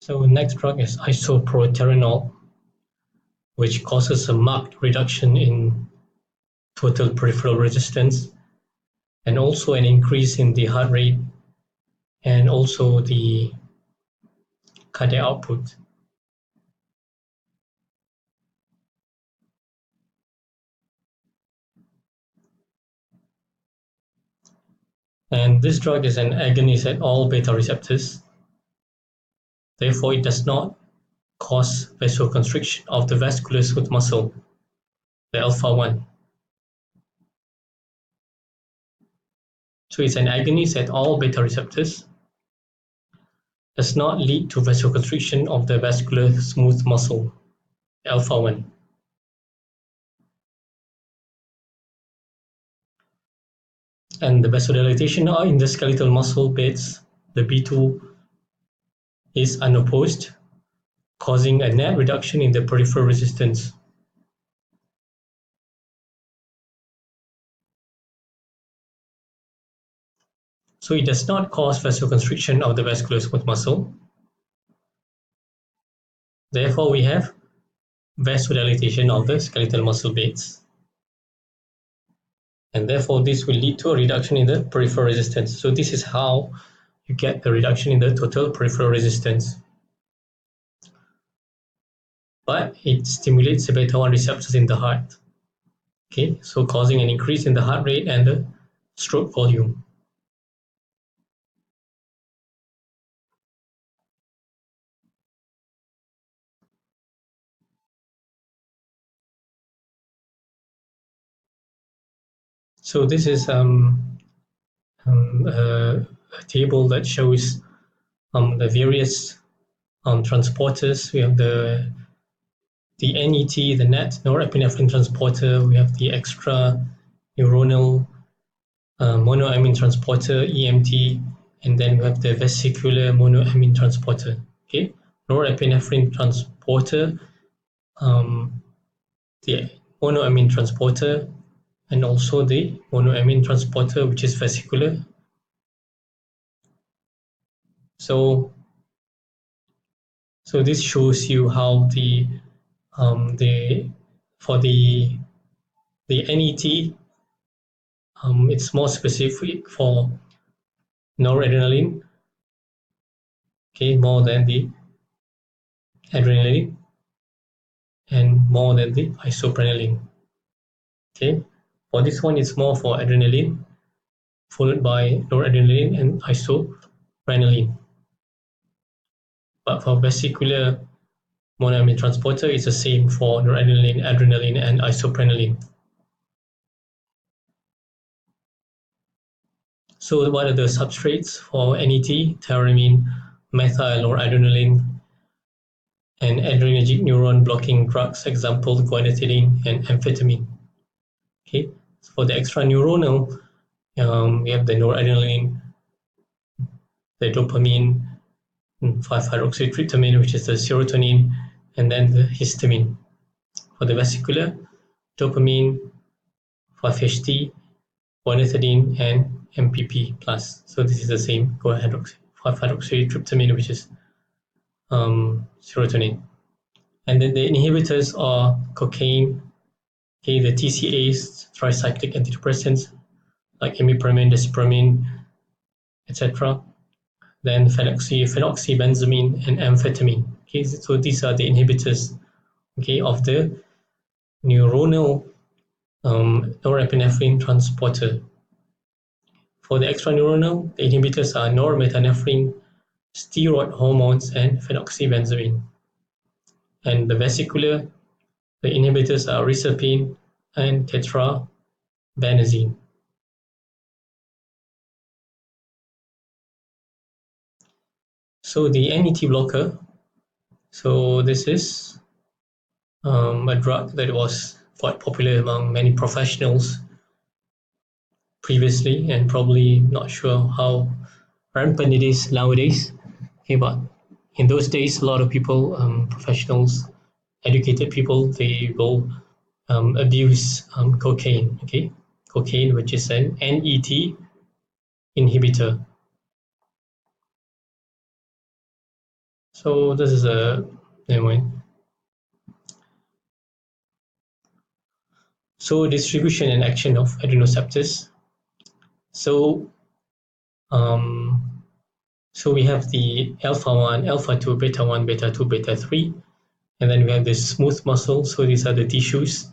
So next drug is Isoproterenol, which causes a marked reduction in total peripheral resistance and also an increase in the heart rate and also the cardiac output. And this drug is an agonist at all beta receptors. Therefore, it does not cause vasoconstriction of the vascular smooth muscle, the alpha 1. So it's an agonist at all beta receptors, does not lead to vasoconstriction of the vascular smooth muscle, the alpha 1. And the vasodilatation are in the skeletal muscle beds, the B2 is unopposed, causing a net reduction in the peripheral resistance. So it does not cause vasoconstriction of the vascular smooth muscle. Therefore, we have vasodilatation of the skeletal muscle beds. And therefore, this will lead to a reduction in the peripheral resistance. So this is how you get the reduction in the total peripheral resistance. But it stimulates the beta 1 receptors in the heart. Okay, so causing an increase in the heart rate and the stroke volume. So this is a table that shows the various transporters. We have the NET, the net norepinephrine transporter. We have the extra neuronal monoamine transporter, EMT, and then we have the vesicular monoamine transporter. Okay, norepinephrine transporter, the monoamine transporter, and also the monoamine transporter, which is vesicular. So this shows you how for the NET, it's more specific for noradrenaline, okay, more than the adrenaline and more than the isoprenaline. Okay, for this one, it's more for adrenaline, followed by noradrenaline and isoprenaline. But for vesicular monoamine transporter, it's the same for noradrenaline, adrenaline, and isoprenaline. So what are the substrates for NET? Theramine, methyl noradrenaline, and adrenergic neuron blocking drugs, example guanethylene and amphetamine. Okay, so for the extraneuronal, we have the noradrenaline, the dopamine, 5-hydroxytryptamine, which is the serotonin, and then the histamine. For the vesicular, dopamine, 5-HT, guanethylene, and MPP+. So this is the same 5-hydroxytryptamine, which is serotonin. And then the inhibitors are cocaine, okay, the TCAs, tricyclic antidepressants, like imipramine, desipramine, etc. Then phenoxybenzamine, and amphetamine. Okay, so these are the inhibitors, okay, of the neuronal norepinephrine transporter. For the extraneuronal, the inhibitors are norepinephrine, steroid hormones, and phenoxybenzamine. And the vesicular, the inhibitors are reserpine and tetrabenazine. So the NET blocker, so this is a drug that was quite popular among many professionals previously, and probably not sure how rampant it is nowadays. Okay, but in those days, a lot of people, professionals, educated people, they will abuse cocaine. Okay, cocaine, which is an NET inhibitor. So this is a anyway. So distribution and action of adrenoceptors. So we have the alpha 1, alpha 2, beta 1, beta 2, beta 3, and then we have the smooth muscle. So these are the tissues.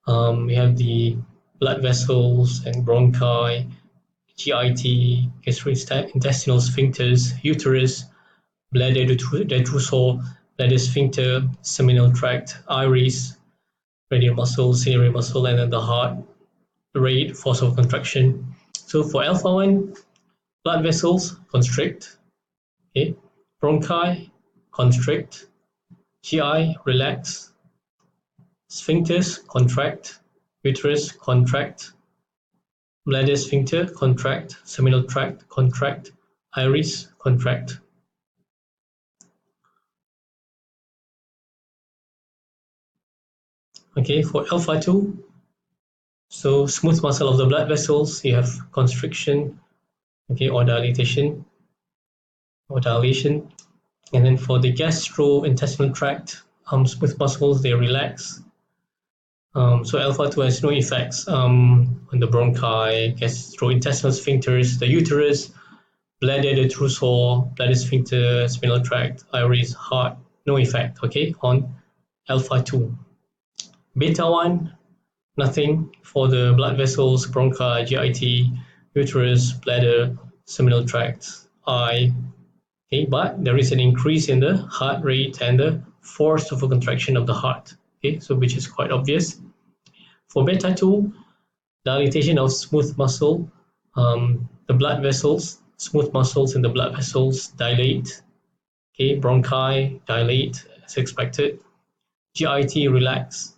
We have the blood vessels and bronchi, GIT, gastrointestinal sphincters, uterus, bladder detrusor, bladder sphincter, seminal tract, iris, radial muscle, ciliary muscle, and then the heart rate, force of contraction. So for alpha 1, blood vessels constrict, okay, bronchi constrict, GI relax, sphincters contract, uterus contract, bladder sphincter contract, seminal tract contract, iris contract. Okay, for alpha 2, so smooth muscle of the blood vessels, you have constriction, okay, or dilatation, and then for the gastrointestinal tract, smooth muscles, they relax. So alpha 2 has no effects on the bronchi, gastrointestinal sphincters, the uterus, bladder detrusor, bladder sphincter, spinal tract, iris, heart, no effect, okay, on alpha 2. Beta 1, nothing for the blood vessels, bronchi, GIT, uterus, bladder, seminal tract, eye, okay, but there is an increase in the heart rate and the force of a contraction of the heart, okay, so which is quite obvious. For beta 2, dilatation of smooth muscle, the blood vessels, smooth muscles in the blood vessels dilate, okay, bronchi dilate as expected, GIT relax,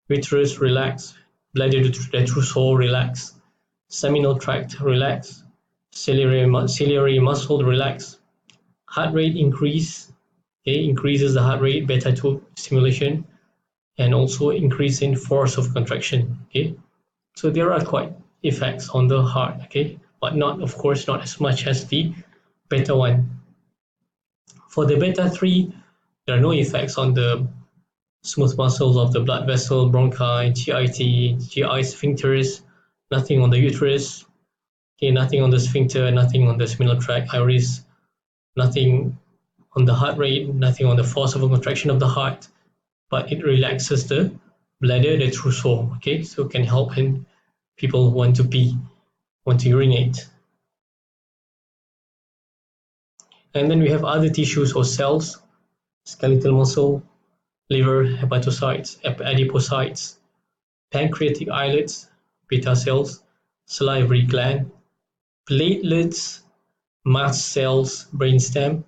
uterus relax, bladder detrusor relax, seminal tract relax, ciliary muscle relax, heart rate increase, okay, increases the heart rate, beta 2 stimulation, and also increase in force of contraction, okay. So there are quite effects on the heart, okay, but not, of course, not as much as the beta 1. For the beta 3, there are no effects on the smooth muscles of the blood vessel, bronchi, GIT, GI sphincters, nothing on the uterus, okay, nothing on the sphincter, nothing on the seminal tract, iris, nothing on the heart rate, nothing on the force of a contraction of the heart, but it relaxes the bladder detrusor, okay, so it can help in people who want to pee, want to urinate. And then we have other tissues or cells, skeletal muscle, liver, hepatocytes, adipocytes, pancreatic islets, beta cells, salivary gland, platelets, mast cells, brainstem,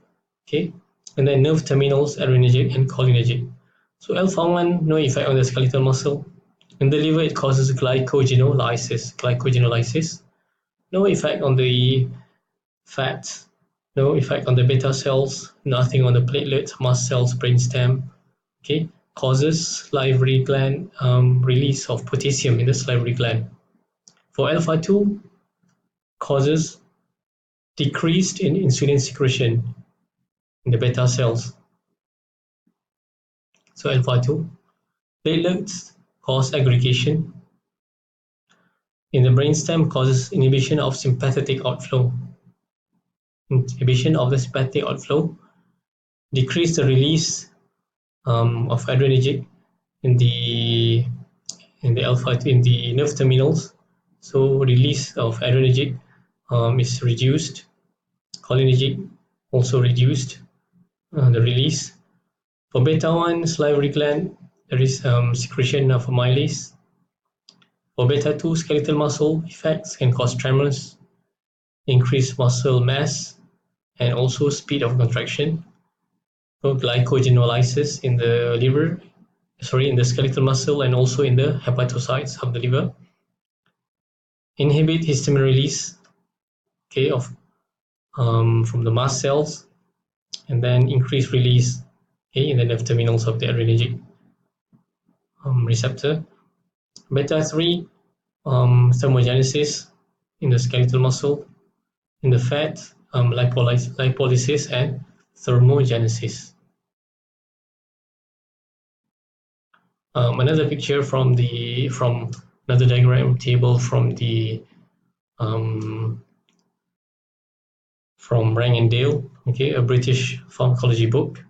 okay, and then nerve terminals, adrenergic and cholinergic. So alpha 1, no effect on the skeletal muscle. In the liver, it causes glycogenolysis. No effect on the fat, no effect on the beta cells, nothing on the platelets, mast cells, brainstem, okay, causes salivary gland release of potassium in the salivary gland. For alpha 2, causes decreased in insulin secretion in the beta cells. So alpha 2, platelets cause aggregation. In the brainstem, causes inhibition of sympathetic outflow. Inhibition of the sympathetic outflow, decrease the release of adrenergic in the nerve terminals. So release of adrenergic is reduced. Cholinergic also reduced the release. For beta 1 salivary gland, there is secretion of amylase. For beta 2 skeletal muscle effects can cause tremors, increase muscle mass, and also speed of contraction. So glycogenolysis in the liver, in the skeletal muscle, and also in the hepatocytes of the liver. Inhibit histamine release, okay, of from the mast cells, and then increase release, okay, in the nerve terminals of the adrenergic receptor. Beta 3, thermogenesis in the skeletal muscle, in the fat, lipolysis and thermogenesis. Another picture from another diagram table from Rang and Dale, okay, a British pharmacology book.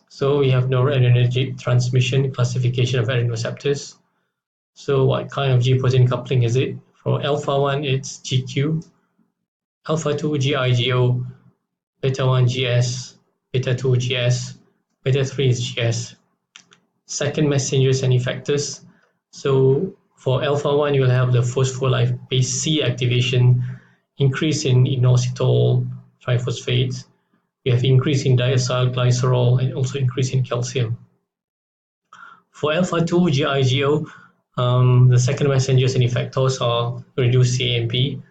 So we have noradrenergic transmission classification of adrenoceptors. So what kind of G protein coupling is it? For alpha 1, it's GQ, alpha 2, GIGO, beta 1, GS, beta 2, GS, beta 3 is GS. Second messengers and effectors. So for alpha 1, you'll have the phospholipase C activation, increase in inositol triphosphate. You have increase in diacyl glycerol and also increase in calcium. For alpha 2 GIGO, the second messengers and effectors are reduced CAMP,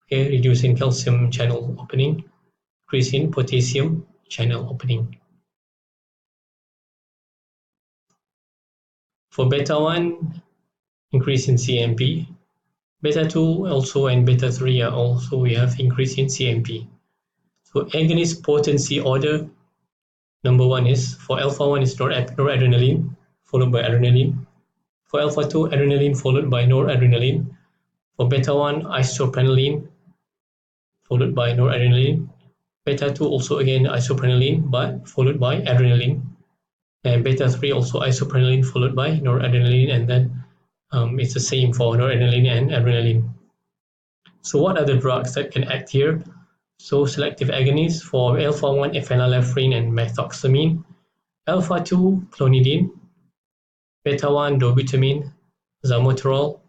okay, reducing calcium channel opening, increase in potassium channel opening. For beta 1, increase in CMP. Beta 2 also and beta 3 are also we have increase in CMP. So agonist potency order, number 1 is for alpha 1 is noradrenaline, followed by adrenaline. For alpha 2, adrenaline followed by noradrenaline. For beta 1, isoprenaline followed by noradrenaline. Beta 2 also again isoprenaline but followed by adrenaline. And beta 3 also isoprenaline followed by noradrenaline, and then it's the same for noradrenaline and adrenaline. So what are the drugs that can act here? So selective agonists for alpha 1 phenylephrine and methoxamine, alpha 2 clonidine, beta 1 dobutamine, zalmoterol,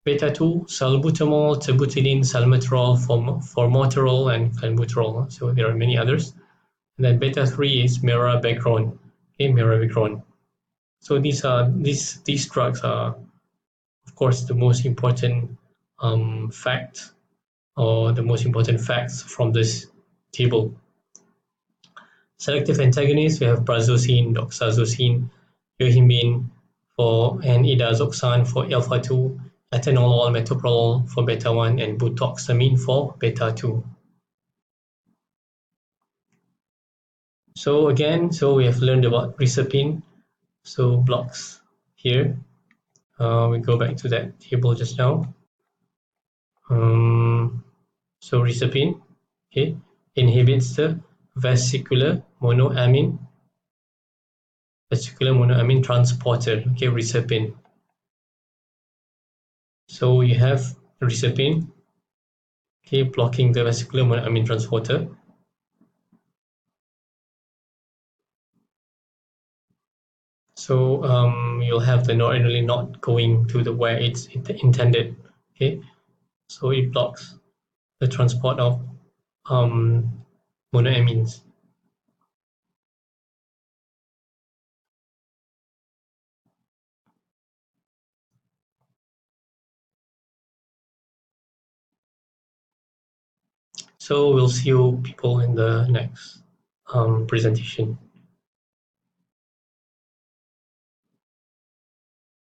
beta 2 salbutamol, terbutaline, salmeterol, formoterol, and clenbuterol. So there are many others. And then beta 3 is mirabegron. Okay, mirabegron. So these drugs are, of course, the most important fact or the most important facts from this table. Selective antagonists, we have prazosin, doxazosin, yohimbine and idazoxan for alpha 2, atenolol, metoprolol for beta 1, and butoxamine for beta 2. So again, we have learned about reserpine. So blocks here. We go back to that table just now. So reserpine, okay, inhibits the vesicular monoamine transporter, okay, reserpine. So you have reserpine, okay, blocking the vesicular monoamine transporter. So you'll have the noradrenaline not going to where it's intended, okay. So it blocks the transport of monoamines. So we'll see you people in the next presentation.